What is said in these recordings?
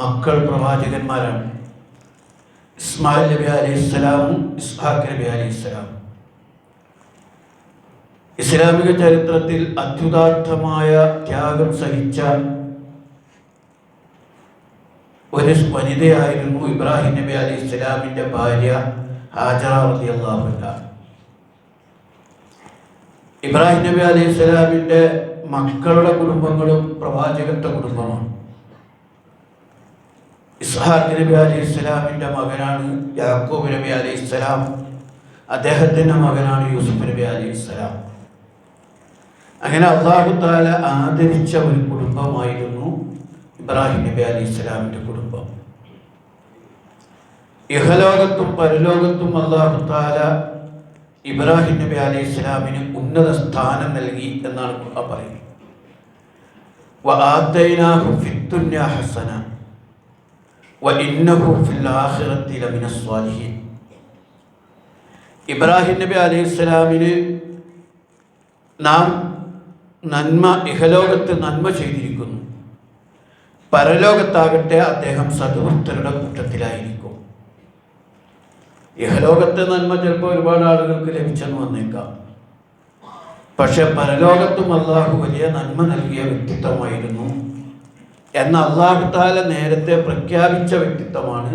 മക്കൾ പ്രവാചകന്മാരാണ്. ഇസ്മായിൽ നബി അലൈഹിസ്സലാമും ഇസ്ഹാഖ് നബി അലൈഹിസ്സലാമും. ഇസ്ലാമിക ചരിത്രത്തിൽ അത്യുദാത്തമായ ത്യാഗം സഹിച്ച ഒരു വനിതയായിരുന്നു ഇബ്രാഹിം നബി അലൈഹിസ്സലാമിൻ്റെ ഭാര്യ ഹാജറ റളിയല്ലാഹു അൻഹ. ഇബ്രാഹിം നബി അലൈഹിസ്സലാമിൻ്റെ മക്കളുടെ കുടുംബങ്ങളും പ്രവാചകത്വ കുടുംബമാണ്. ഇസ്ഹാഖ് നബി അലൈഹിസ്സലാമിൻ്റെ മകനാണ് യാക്കൂബ് നബി അലൈഹിസ്സലാം. അദ്ദേഹത്തിൻ്റെ മകനാണ് യൂസുഫ് നബി അലൈഹിസ്സലാം. അങ്ങനെ അല്ലാഹു തആല ആദരിച്ച ഒരു കുടുംബമായിരുന്നു ഇബ്രാഹിം നബി അലൈഹിസ്സലാമിൻ്റെ കുടുംബം. ഇഹലോകത്തും പരലോകത്തും അല്ലാഹു തആല ഇബ്രാഹിം നബി അലൈഹിസ്സലാമിന് ഉന്നത സ്ഥാനം നൽകി എന്നാണ് ഖുർആൻ പറയുന്നത്. വആതൈനാഹു ഫിദ്ദുന്യാ ഹസന വഇന്നഹു ഫിൽ ആഖിറതി ലമിനസ് സ്വാലിഹീൻ. ഇബ്രാഹിം നബി അലൈഹിസ്സലാമിന് നാം നന്മ, ഇഹലോകത്ത് നന്മ ചെയ്തിരിക്കുന്നു, പരലോകത്താകട്ടെ അദ്ദേഹം സദ്വൃത്തരുടെ കൂട്ടത്തിലായിരിക്കും. ഇഹലോകത്തെ നന്മ ചിലപ്പോൾ ഒരുപാട് ആളുകൾക്ക് ലഭിച്ചെന്ന് വന്നേക്കാം. പക്ഷെ പരലോകത്തും അള്ളാഹു വലിയ നന്മ നൽകിയ വ്യക്തിത്വമായിരുന്നു എന്ന അള്ളാഹു തആല നേരത്തെ പ്രഖ്യാപിച്ച വ്യക്തിത്വമാണ്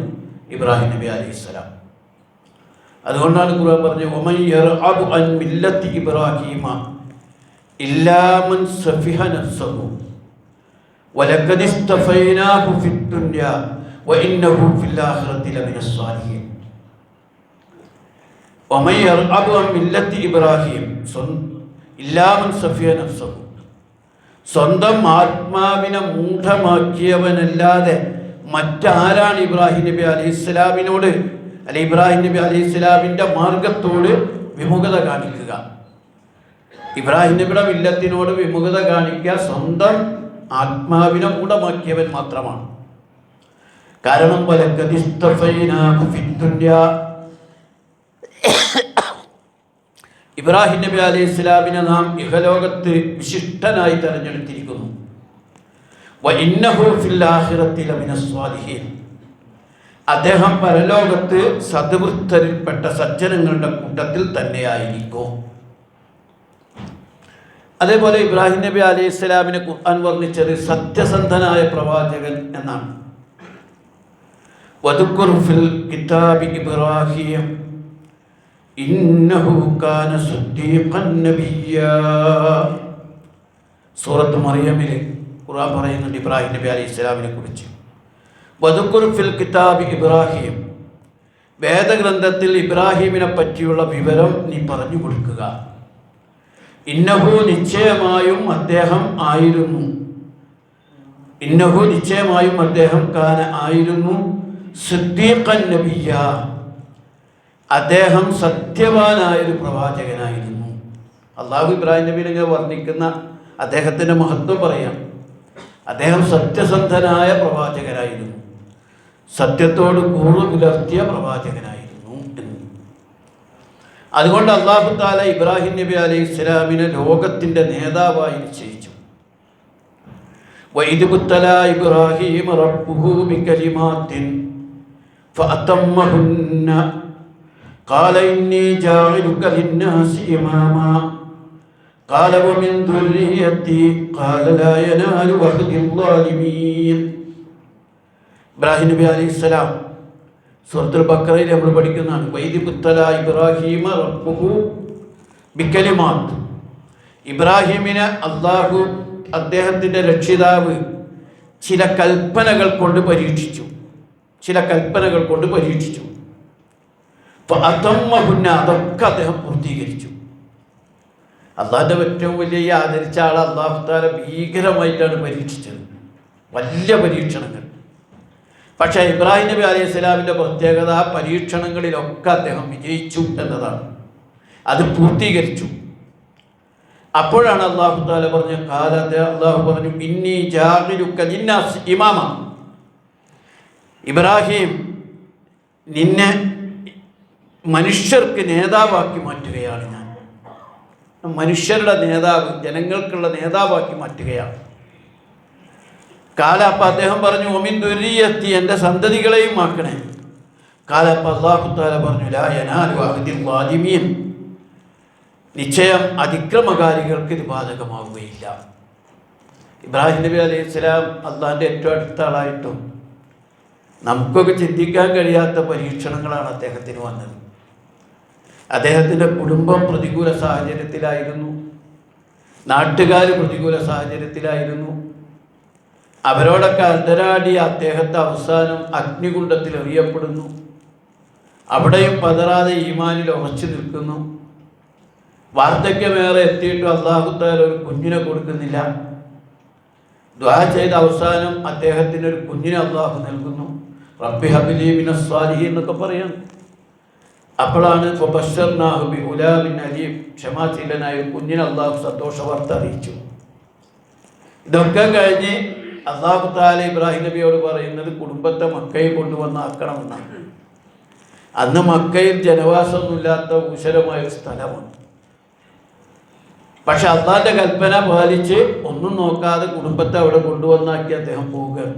ഇബ്രാഹിം നബി അലൈഹിസ്സലാം. അതുകൊണ്ടാണ് ഖുർആൻ പറഞ്ഞത് വമൻ യർഅബു അൻ മില്ലത്തി ഇബ്രാഹീമ ഇല്ലാ മൻ സഫിഹ നഫ്സഹു വലഖദ് ഇസ്തഫൈനാഹു ഫിദ്ദുന്യാ വഇന്നഹു ഫിൽ ആഖിറതി ലമിനസ് സ്വാലിഹീൻ. വമൻ യർഅബു അൻ മില്ലത്തി ഇബ്രാഹീം ഇല്ലാ മൻ സഫിഹ നഫ്സഹു. സ്വന്തം ആത്മാവിനെ മൂഢമാക്കിയവനല്ലാതെ മറ്റാരാണ് ഇബ്രാഹിം നബി അലൈഹിസ്സലാമിനോട് അല്ലെ ഇബ്രാഹിം നബി അലൈഹിസ്സലാമിൻ്റെ മാർഗത്തോട് വിമുഖത കാണിക്കുക? ഇബ്രാഹിം നബിയുടെ മില്ലത്തിനോട് വിമുഖത കാണിക്കുക സ്വന്തം ആത്മാവിനെ മൂഢമാക്കിയവൻ മാത്രമാണ്. കാരണം ഇബ്രാഹിം നബി അലൈഹിസ്സലാമിനെ നാം ഇഹലോകത്ത് വിശിഷ്ടനായി തെരഞ്ഞെടുത്തിരിക്കുന്നു. വഇന്നഹു ഫിൽ ആഖിറതി ലമിനസ് സ്വാലിഹീൻ. അദ്ദേഹം പരലോകത്ത് സദ്വൃത്തരിൽപ്പെട്ട സജ്ജനങ്ങളുടെ കൂട്ടത്തിൽ തന്നെയായിരിക്കും. അതേപോലെ ഇബ്രാഹിം നബി അലൈഹിസ്സലാമിനെ ഖുർആൻ വർണ്ണിച്ചത് സത്യസന്ധനായ പ്രവാചകൻ എന്നാണ്. വദുക്കുർ ഫിൽ കിതാബി ഇബ്രാഹിം ഇന്നഹു കാന സിദ്ദീഖൻ നബിയ്യാ. സൂറത്ത് മറിയമിൽ ഖുർആൻ പറയുന്നുണ്ട് ഇബ്രാഹിം നബി അലൈഹിസ്സലാമിനെ കുറിച്ച്. വദുക്കുർ ഫിൽ കിതാബി ഇബ്രാഹിം, വേദഗ്രന്ഥത്തിൽ ഇബ്രാഹിമിനെ പറ്റിയുള്ള വിവരം നീ പറഞ്ഞു കൊടുക്കുക. ഇന്നഹു നിശ്ചയമായും അദ്ദേഹം ആയിരുന്നു, ഇന്നഹു നിശ്ചയമായും അദ്ദേഹം കാന ആയിരുന്നു സിദ്ദീഖൻ നബിയ്യ, അദ്ദേഹം സത്യവാനായൊരു പ്രവാചകനായിരുന്നു. അള്ളാഹു ഇബ്രാഹിം നബിനെ ഇങ്ങനെ വർണ്ണിക്കുന്ന അദ്ദേഹത്തിൻ്റെ മഹത്വം പറയാം. അദ്ദേഹം സത്യസന്ധനായ പ്രവാചകനായിരുന്നു, സത്യത്തോട് കൂറ് പുലർത്തിയ പ്രവാചകനായിരുന്നു എന്ന്. അതുകൊണ്ട് അല്ലാഹു തആല ഇബ്രാഹിം നബി അലൈഹിസ്സലാമിനെ ലോകത്തിൻ്റെ നേതാവായി നിശ്ചയിച്ചു. വഇദ് ഇബ്തലാ ഇബ്രാഹീമ റബ്ബുഹു ബികലിമാത്തിൻ ഫഅതമ്മഹുന്ന ഖാല ഇന്നി ജാഇലുക ലിന്നാസി ഇമാമാ ഖാല വമിൻ ദുർരിയ്യതി ഖാല ലാ യനാലു അഹ്ദിൽ ളാലിമീൻ. ഇബ്രാഹിം നബി അലൈഹിസ്സലാം സൂറത്തുൽ ബഖറയിൽ നമ്മൾ പഠിക്കുന്നതാണ്. വഇദ് ഇബ്തലാ ഇബ്രാഹീമ റബ്ബുഹു ബികലിമാത്ത്. ഇബ്രാഹിമിനെ അല്ലാഹു അദ്ദേഹത്തിൻ്റെ രക്ഷിതാവ് ചില കൽപ്പനകൾ കൊണ്ട് പരീക്ഷിച്ചു, ചില കൽപ്പനകൾ കൊണ്ട് പരീക്ഷിച്ചു. ഫഅതമ്മഹുന്ന, അതൊക്കെ അദ്ദേഹം പൂർത്തീകരിച്ചു. അള്ളാഹിൻ്റെ ഏറ്റവും വലിയ ആദരിച്ച ആൾ അല്ലാഹു തആല ഭീകരമായിട്ടാണ് പരീക്ഷിച്ചത്, വലിയ പരീക്ഷണങ്ങൾ. പക്ഷേ ഇബ്രാഹിം നബി അലൈഹിസ്സലാമിൻ്റെ പ്രത്യേകത പരീക്ഷണങ്ങളിലൊക്കെ അദ്ദേഹം വിജയിച്ചു എന്നതാണ്, അത് പൂർത്തീകരിച്ചു. അപ്പോഴാണ് അല്ലാഹു തആല പറഞ്ഞ കാലത്ത് അല്ലാഹു പറഞ്ഞു ഇന്നി ജാഇലുക ലിന്നാസി ഇമാമ, ഇബ്രാഹിം നിന്നെ മനുഷ്യർക്ക് നേതാവാക്കി മാറ്റുകയാണ് ഞാൻ. മനുഷ്യരുടെ നേതാവ്, ജനങ്ങൾക്കുള്ള നേതാവാക്കി മാറ്റുകയാണ്. കാല അപ്പം അദ്ദേഹം പറഞ്ഞു ഒമിൻ ദുരിയത്തി, എൻ്റെ സന്തതികളെയും ആക്കണേ. കാല അപ്പം അല്ലാഹു തആല പറഞ്ഞു ലാ യനാലു അഹദിൽ ളാലിമീൻ, നിശ്ചയം അതിക്രമകാരികൾക്ക് ഇത് ബാധകമാവുകയില്ല. ഇബ്രാഹിം നബി അലൈഹി സ്വലാം അള്ളാഹിൻ്റെ ഏറ്റവും അടുത്ത ആളായിട്ടും നമുക്കൊക്കെ ചിന്തിക്കാൻ കഴിയാത്ത പരീക്ഷണങ്ങളാണ് അദ്ദേഹത്തിന് വന്നത്. അദ്ദേഹത്തിൻ്റെ കുടുംബം പ്രതികൂല സാഹചര്യത്തിലായിരുന്നു, നാട്ടുകാർ പ്രതികൂല സാഹചര്യത്തിലായിരുന്നു. അവരോടൊക്കെ അന്തരാടി അദ്ദേഹത്തെ അവസാനം അഗ്നികുണ്ഡത്തിൽ എറിയപ്പെടുന്നു. അവിടെയും പതറാതെ ഈമാനിൽ ഉറച്ചു നിൽക്കുന്നു. വാർദ്ധക്യമേറെ എത്തിയിട്ടും അല്ലാഹു തആല ഒരു കുഞ്ഞിനെ കൊടുക്കുന്നില്ല. ദുആ ചെയ്ത അവസാനം അദ്ദേഹത്തിന് ഒരു കുഞ്ഞിനെ അല്ലാഹു നൽകുന്നു. റബ്ബി ഹബ്ലി മിനസ് സ്വാലിഹീൻ എന്നൊക്കെ പറയാം. അപ്പോഴാണ് ഫബശ്ശർനാഹു ബിഗുലാമിൻ അലീം, ക്ഷമാശീലനായ ഒരു കുഞ്ഞിനെ അല്ലാഹു സന്തോഷ വാർത്ത അറിയിച്ചു. ഇതൊക്കെ കഴിഞ്ഞ് അല്ലാഹു തആല ഇബ്രാഹിം നബിയോട് പറയുന്നത് കുടുംബത്തെ മക്കയിൽ കൊണ്ടുവന്ന് ആക്കണമെന്നാണ്. അന്ന് മക്കയിൽ ജനവാസമൊന്നുമില്ലാത്ത ഊഷരമായ ഒരു സ്ഥലമാണ്. പക്ഷെ അള്ളാഹിൻ്റെ കൽപ്പന പാലിച്ച് ഒന്നും നോക്കാതെ കുടുംബത്തെ അവിടെ കൊണ്ടുവന്നാക്കി അദ്ദേഹം പോവുകയാണ്.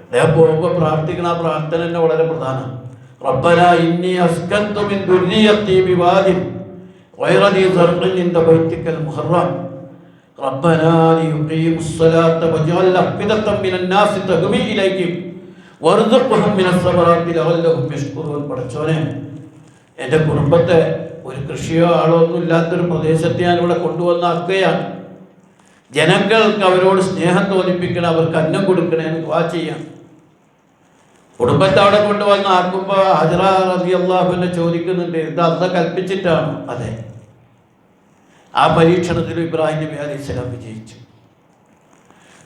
അദ്ദേഹം പോകുമ്പോൾ പ്രാർത്ഥിക്കുന്ന ആ പ്രാർത്ഥന തന്നെ വളരെ പ്രധാനമാണ്. റബ്ബനാ ഇന്നി അസ്കൻതു മിൻ ദുർരിയത്തി ബിവാദിൻ ഗൈറ ദീ സർഇൻ ഇൻദ ബൈതിക്കൽ മുഹറം റബ്ബനാ ലിയുഖീമുസ് സ്വലാത്ത വജഅൽ അഫ്ഇദത്തൻ മിനൻ നാസി തഹ്വി ഇലൈഹിം വർസുഖ്ഹും മിനസ് സമറാത്തി ലഅല്ലഹും യഷ്കുറൂൻ. പടച്ചോനെ, എൻ്റെ കുടുംബത്തെ ഒരു കൃഷിയോ ആളോ ഒന്നും ഇല്ലാത്തൊരു പ്രദേശത്ത് ഞാനിവിടെ കൊണ്ടുവന്നാക്കുകയാണ്. ജനങ്ങൾക്ക് അവരോട് സ്നേഹം തോന്നിപ്പിക്കണം, അവർക്ക് അന്നം കൊടുക്കണേ എന്ന് ദുആ ചെയ്യാം. കുടുംബത്തെ അവിടെ കൊണ്ടുവന്ന് ആക്കുമ്പോൾ ഹജറ റളിയല്ലാഹു അൻഹ ചോദിക്കുന്നുണ്ട്, ഇത് അല്ലാഹ് കൽപ്പിച്ചിട്ടാണോ? അതെ. ആ പരീക്ഷണത്തിൽ ഇബ്രാഹിം നബി അലൈഹി സ്വലാം വിജയിച്ചു.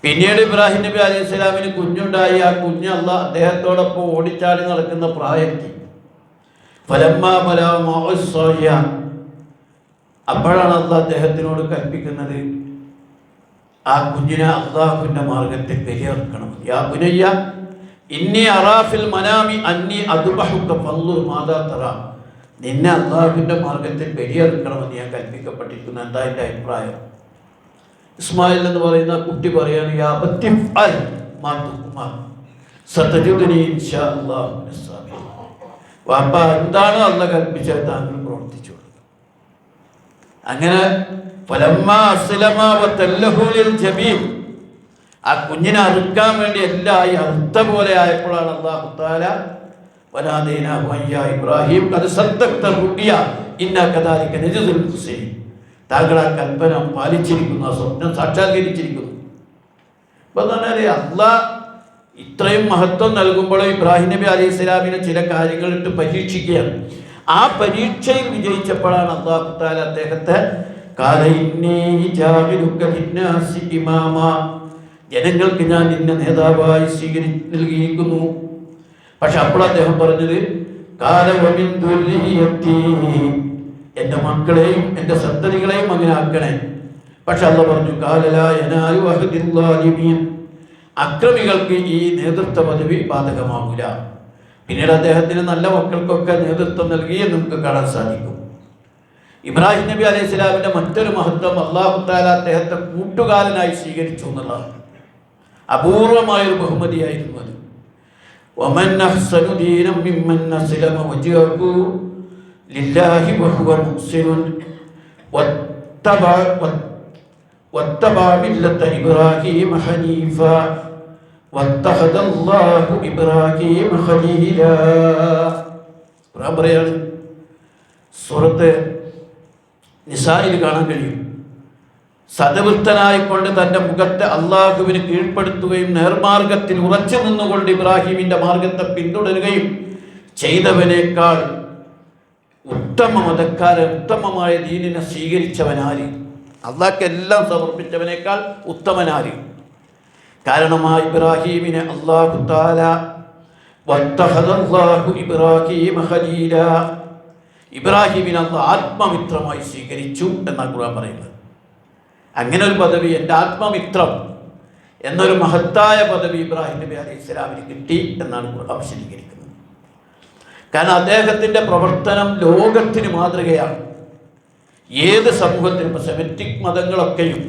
പിന്നീട് ഇബ്രാഹിം നബി അലൈഹി സ്വലാമിന് കുഞ്ഞുണ്ടായി. ആ കുഞ്ഞ് അദ്ദേഹത്തോടൊപ്പം ഓടിച്ചാടി നടക്കുന്ന പ്രായത്തിൽ അപ്പോഴാണ് അള്ളാഹ് അദ്ദേഹത്തിനോട് കൽപ്പിക്കുന്നത് ആ കുഞ്ഞിനെ അള്ളാഹുവിൻ്റെ മാർഗത്തിൽ ബലിയർക്കണം. യാ ബുനയ്യ ഇന്നി അറാഫിൽ മനാമി അന്നി അദ്ബഹുക ഫൻദുർ മാദാ തറാ, നിന്നെ അള്ളാഹുവിൻ്റെ മാർഗത്തിൽ ബലിയർക്കണമെന്ന് ഞാൻ കൽപ്പിക്കപ്പെട്ടിരിക്കുന്നു. എന്താ എൻ്റെ അഭിപ്രായം? ഇസ്മായിൽ എന്ന് പറയുന്ന കുട്ടി പറയാണ് യാ അബത്തി ഫഅൽ മാ തുഅ്മർ സതജിദുനി ഇൻഷാ അല്ലാഹു മിനസ് സാബിരീൻ. വാപ്പ എന്താണ് അള്ളാഹ് കൽപ്പിച്ചത് താങ്കൾ പ്രവർത്തിച്ചു. അങ്ങനെ ഫലമ്മാ അസ്ലമാ വതല്ലഹു ലിൽ ജബീൻ, ആ കുഞ്ഞിനെ അറുക്കാൻ വേണ്ടി എല്ലായി അറുത്ത പോലെ ആയപ്പോഴാണ് അല്ലാഹു തആല വനാദൈനാഹു യാ ഇബ്രാഹിം ഖദ് സദ്ദഖ്ത റുഅ്യ ഇന്നാ കദാലിക നജ്സിൽ മുഹ്സിനീൻ, താങ്കൾ ആ കൽപ്പന പാലിച്ചിരിക്കുന്നു, ആ സ്വപ്നം സാക്ഷാത്കരിച്ചിരിക്കുന്നു. അപ്പം എന്ന് പറഞ്ഞാൽ അള്ളാഹ് ഇത്രയും മഹത്വം നൽകുമ്പോൾ ഇബ്രാഹിം നബി അലൈഹി സ്വലാമിനെ ചില കാര്യങ്ങളിട്ട് പരീക്ഷിക്കുകയാണ്. ആ പരീക്ഷയിൽ വിജയിച്ചപ്പോഴാണ് അല്ലാഹു തആല അദ്ദേഹത്തെ ജനങ്ങൾക്ക് ഞാൻ നിന്നെ നേതാവായി നൽകിയിരിക്കുന്നു. പക്ഷെ അപ്പോൾ അദ്ദേഹം പറഞ്ഞത് എൻ്റെ മക്കളെയും എൻ്റെ സന്തതികളെയും അങ്ങനെ ആക്കണേ. പക്ഷെ അല്ലാഹു പറഞ്ഞു കാലലാ യനാലു അഹദിൽ ളാലിമീൻ, അക്രമികൾക്ക് ഈ നേതൃത്വ പദവി ബാധകമാകില്ല. പിന്നീട് അദ്ദേഹത്തിന് നല്ല മക്കൾക്കൊക്കെ നേതൃത്വം നൽകി എന്ന് നമുക്ക് കാണാൻ സാധിക്കും. ഇബ്രാഹിം നബി അലൈഹി സ്വലാമിൻ്റെ മറ്റൊരു മഹത്വം അല്ലാഹു തആല അദ്ദേഹത്തെ കൂട്ടുകാരനായി സ്വീകരിച്ചു എന്നുള്ളതാണ്. അപൂർവമായൊരു ബഹുമതിയായിരുന്നു അത്. വമൻ അഹ്സനു ദീനം മിമ്മൻ അസ്ലമ വജ്ഹഹു ലില്ലാഹി വഹുവ മുഹ്സിനുൻ വത്തബഅ മില്ലത ഇബ്രാഹീമ ഹനീഫാ വത്തഖദല്ലാഹു ഇബ്രാഹീമ ഖലീലാ. ഖുർആൻ പറയാണ്, സൂറത്ത് നിസായിൽ കാണാൻ കഴിയും. സദവൃത്തനായിക്കൊണ്ട് തൻ്റെ മുഖത്തെ അള്ളാഹുവിന് കീഴ്പ്പെടുത്തുകയും നേർമാർഗത്തിൽ ഉറച്ചു നിന്നുകൊണ്ട് ഇബ്രാഹിമിൻ്റെ മാർഗത്തെ പിന്തുടരുകയും ചെയ്തവനേക്കാൾ ഉത്തമ മതക്കാരൻ, ഉത്തമമായ ദീനിനെ സ്വീകരിച്ചവനാര്? അള്ളാഹ്ക്കെല്ലാം സമർപ്പിച്ചവനേക്കാൾ ഉത്തമനാര്? കാരണം ആ ഇബ്രാഹീമിനെ അല്ലാഹു തആല വത്തഖദല്ലാഹു ഇബ്രാഹീമ ഖലീലാ, ഇബ്രാഹിമിനെ അല്ലാഹു ആത്മമിത്രമായി സ്വീകരിച്ചു എന്നാണ് ഖുർആൻ പറയുന്നത്. അങ്ങനെ ഒരു പദവി, എൻ്റെ ആത്മമിത്രം എന്നൊരു മഹത്തായ പദവി ഇബ്രാഹിം നബി അലൈഹി സ്വലാമിന് കിട്ടി എന്നാണ് ഖുർആൻ വിശദീകരിക്കുന്നത്. കാരണം അദ്ദേഹത്തിൻ്റെ പ്രവർത്തനം ലോകത്തിന് മാതൃകയാണ്. ഏത് സമൂഹത്തിനും, ഇപ്പോൾ സെമിറ്റിക് മതങ്ങളൊക്കെയും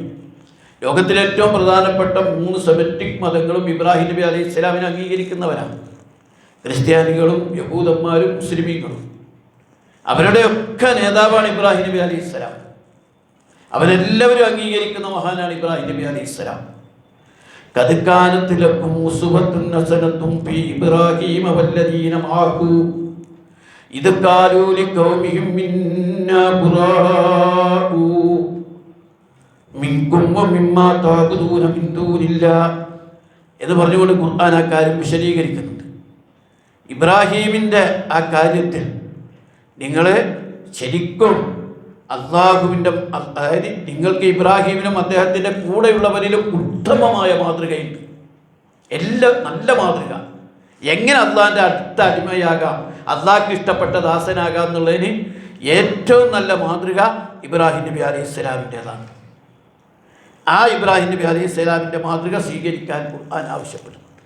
ലോകത്തിലെ ഏറ്റവും പ്രധാനപ്പെട്ട 3 സെമിറ്റിക് മതങ്ങളും ഇബ്രാഹിം നബി അലൈഹി ഇസ്ലാമിനെ അംഗീകരിക്കുന്നവരാണ്. ക്രിസ്ത്യാനികളും യഹൂദന്മാരും മുസ്ലിമീങ്ങളും. അവരുടെയൊക്കെ നേതാവാണ് ഇബ്രാഹിം നബി അലൈഹി ഇസ്ലാം. അവരെല്ലാവരും അംഗീകരിക്കുന്ന മഹാനാണ് ഇബ്രാഹിം നബി അലൈഹി ഇസ്ലാം. ഖദ് കാനത് ലക്കും ഉസ്വത്തുൻ ഹസനത്തുൻ ഫീ ഇബ്രാഹീമ വല്ലദീന മഅഹു ഇദ് ഖാലൂ ലിഖൗമിഹിം ഇന്നാ ബുറാഉ മിൻകും വമിമ്മാ തഅബുദൂന മിൻ ദൂനില്ലാഹ് എന്ന് പറഞ്ഞുകൊണ്ട് ഖുർആൻ ആ കാര്യം വിശദീകരിക്കുന്നുണ്ട്. ഇബ്രാഹീമിൻ്റെ ആ കാര്യത്തിൽ നിങ്ങൾ ശരിക്കും അള്ളാഹുവിൻ്റെ, അതായത് നിങ്ങൾക്ക് ഇബ്രാഹീമിനും അദ്ദേഹത്തിൻ്റെ കൂടെയുള്ളവരിലും ഉത്തമമായ മാതൃകയുണ്ട്. എല്ലാം നല്ല മാതൃക. എങ്ങനെ അള്ളാഹിൻ്റെ അടുത്ത അടിമയാകാം, അള്ളാഹ്ക്ക് ഇഷ്ടപ്പെട്ട ദാസനാകാം എന്നുള്ളതിന് ഏറ്റവും നല്ല മാതൃക ഇബ്രാഹിം നബി അലൈഹി സ്വലാമിൻ്റെതാണ്. ആ ഇബ്രാഹിം നബി അലൈഹി സ്വലാമിൻ്റെ മാതൃക സ്വീകരിക്കാൻ ഖുർആൻ ആവശ്യപ്പെടുന്നുണ്ട്.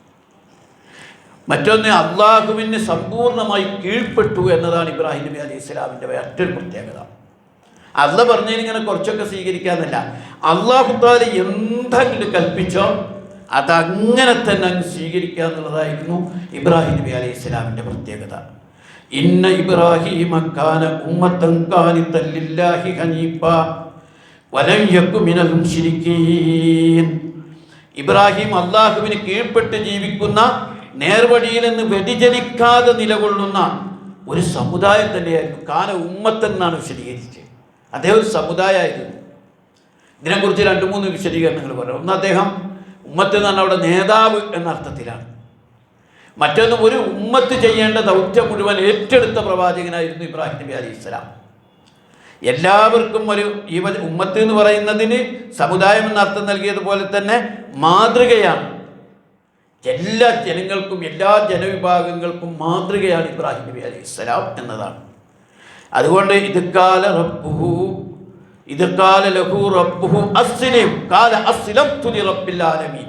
മറ്റൊന്ന്, അള്ളാഹുവിന് സമ്പൂർണ്ണമായി കീഴ്പ്പെട്ടു എന്നതാണ് ഇബ്രാഹിം നബി അലൈഹി സ്വലാമിൻ്റെ മറ്റൊരു പ്രത്യേകത. അള്ളാഹ് പറഞ്ഞതിനിങ്ങനെ കുറച്ചൊക്കെ സ്വീകരിക്കാന്നല്ല, അള്ളാഹു തആല എന്തെങ്കിലും കൽപ്പിച്ചോ അതങ്ങനെ തന്നെ അങ്ങ് സ്വീകരിക്കുക എന്നുള്ളതായിരുന്നു ഇബ്രാഹിം നബി അലൈഹി സ്വലാമിൻ്റെ പ്രത്യേകത. ഇന്ന ഇബ്രാഹീമ കാന ഉമ്മത്തൻ ഖാനിതൻ ലില്ലാഹി ഹനീഫ വലം യകു മിനൽ മുശ്രിക്കീൻ. ഇബ്രാഹിം അള്ളാഹുവിന് കീഴ്പ്പെട്ട് ജീവിക്കുന്ന, നേർവഴിയിൽ നിന്ന് വ്യതിചലിക്കാതെ നിലകൊള്ളുന്ന ഒരു സമുദായം തന്നെയായിരുന്നു. കാന ഉമ്മത്തൻ എന്നാണ് വിശദീകരിച്ചത്. അദ്ദേഹം ഒരു സമുദായമായിരുന്നു. ഇതിനെക്കുറിച്ച് 2-3 വിശദീകരണങ്ങൾ പറയാം. ഒന്ന്, അദ്ദേഹം ഉമ്മത്ത് എന്ന് പറഞ്ഞാൽ അവിടെ നേതാവ് എന്ന അർത്ഥത്തിലാണ്. മറ്റൊന്ന്, ഒരു ഉമ്മത്ത് ചെയ്യേണ്ട ദൗത്യം മുഴുവൻ ഏറ്റെടുത്ത പ്രവാചകനായിരുന്നു ഇബ്രാഹിം നബി അലൈഹി ഇസ്ലാം. എല്ലാവർക്കും ഒരു ഉമ്മത്ത് എന്ന് പറയുന്നതിന് സമുദായം എന്ന അർത്ഥം നൽകിയതുപോലെ തന്നെ മാതൃകയാണ്. എല്ലാ ജനങ്ങൾക്കും, എല്ലാ ജനവിഭാഗങ്ങൾക്കും മാതൃകയാണ് ഇബ്രാഹിം നബി അലൈഹി ഇസ്ലാം എന്നതാണ്. അതുകൊണ്ട് ഇത് കാല ലഹു റബ്ബുഹു അസ്ലിം ഖാല അസ്ലംതു ലിറബ്ബിൽ ആലമീൻ.